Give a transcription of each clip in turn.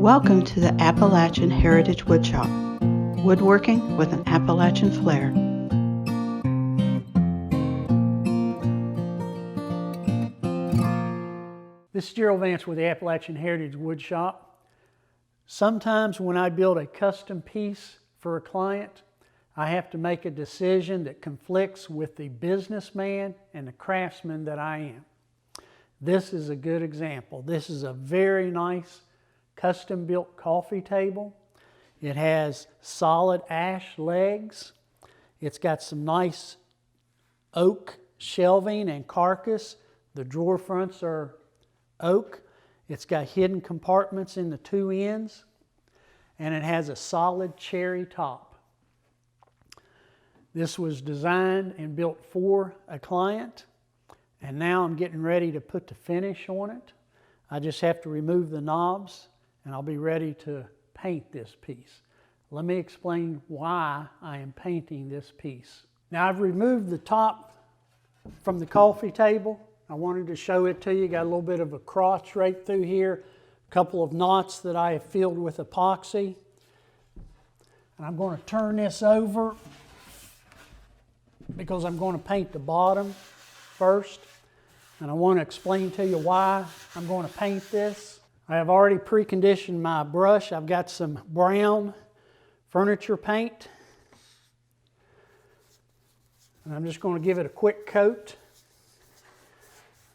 Welcome to the Appalachian Heritage Woodshop, woodworking with an Appalachian flair. This is Jerill with the Appalachian Heritage Woodshop. Sometimes when I build a custom piece for a client, I have to make a decision that conflicts with the businessman and the craftsman that I am. This is a good example. This is a very nice custom-built coffee table. It has solid ash legs. It's got some nice oak shelving and carcass. The drawer fronts are oak. It's got hidden compartments in the two ends, and it has a solid cherry top. This was designed and built for a client, and now I'm getting ready to put the finish on it. I just have to remove the knobs and I'll be ready to paint this piece. Let me explain why I am painting this piece. Now I've removed the top from the coffee table. I wanted to show it to you. Got a little bit of a crotch right through here, a couple of knots that I have filled with epoxy. And I'm going to turn this over because I'm going to paint the bottom first. And I want to explain to you why I'm going to paint this. I have already preconditioned my brush. I've got some brown furniture paint. And I'm just going to give it a quick coat.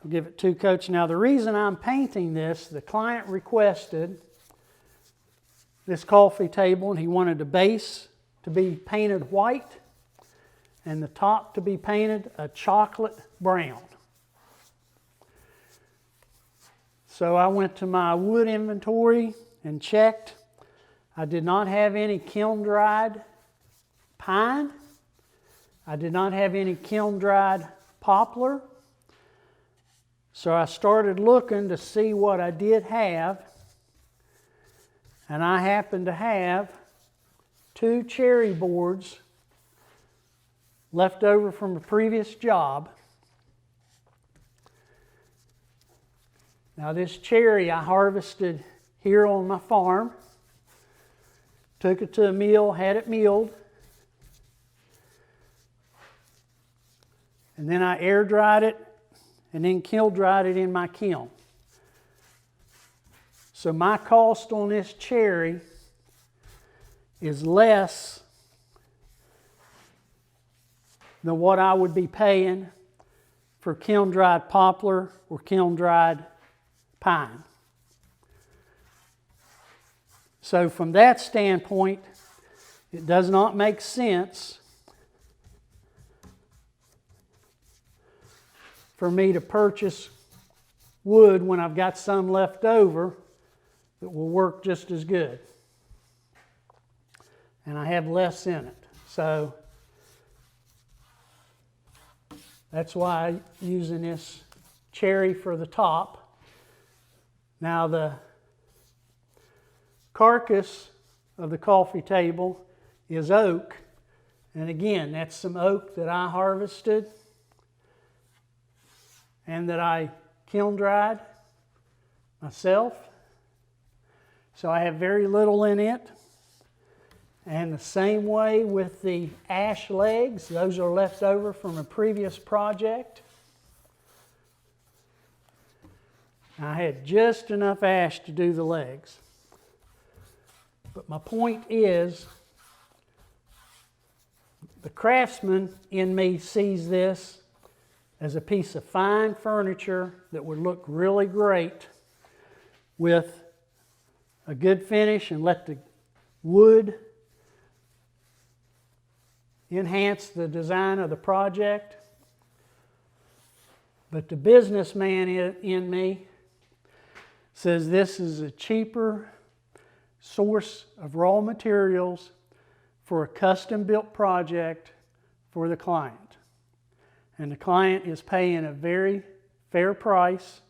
I'll give it 2 coats. Now the reason I'm painting this, the client requested this coffee table and he wanted the base to be painted white and the top to be painted a chocolate brown. So I went to my wood inventory and checked. I did not have any kiln-dried pine. I did not have any kiln-dried poplar. So I started looking to see what I did have. And I happened to have 2 cherry boards left over from a previous job. Now this cherry I harvested here on my farm. Took it to a mill, had it milled. And then I air dried it and then kiln dried it in my kiln. So my cost on this cherry is less than what I would be paying for kiln dried poplar or kiln dried pine. So from that standpoint, it does not make sense for me to purchase wood when I've got some left over that will work just as good. And I have less in it. So that's why I'm using this cherry for the top. Now the carcass of the coffee table is oak. And again, that's some oak that I harvested and that I kiln dried myself. So I have very little in it. And the same way with the ash legs, those are left over from a previous project. I had just enough ash to do the legs. But my point is, the craftsman in me sees this as a piece of fine furniture that would look really great with a good finish and let the wood enhance the design of the project. But the businessman in me says this is a cheaper source of raw materials for a custom-built project for the client. And the client is paying a very fair price.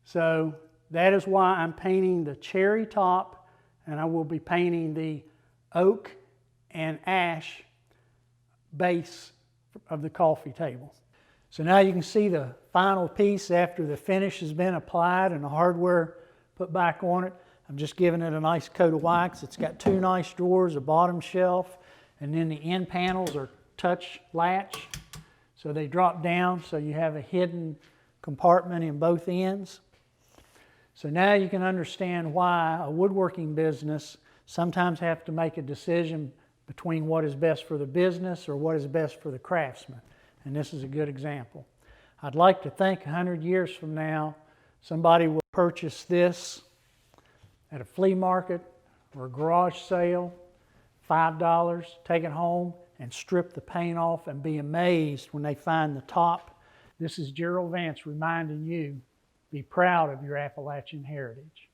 So that is why I'm painting the cherry top, and I will be painting the oak and ash base of the coffee table. So now you can see the final piece after the finish has been applied and the hardware put back on it. I'm just giving it a nice coat of wax. It's got two nice drawers, a bottom shelf, and then the end panels are touch latch. So they drop down so you have a hidden compartment in both ends. So now you can understand why a woodworking business sometimes have to make a decision between what is best for the business or what is best for the craftsman. And this is a good example. I'd like to think 100 years from now, somebody will purchase this at a flea market or a garage sale, $5, take it home and strip the paint off and be amazed when they find the top. This is Jerill Vance reminding you, be proud of your Appalachian heritage.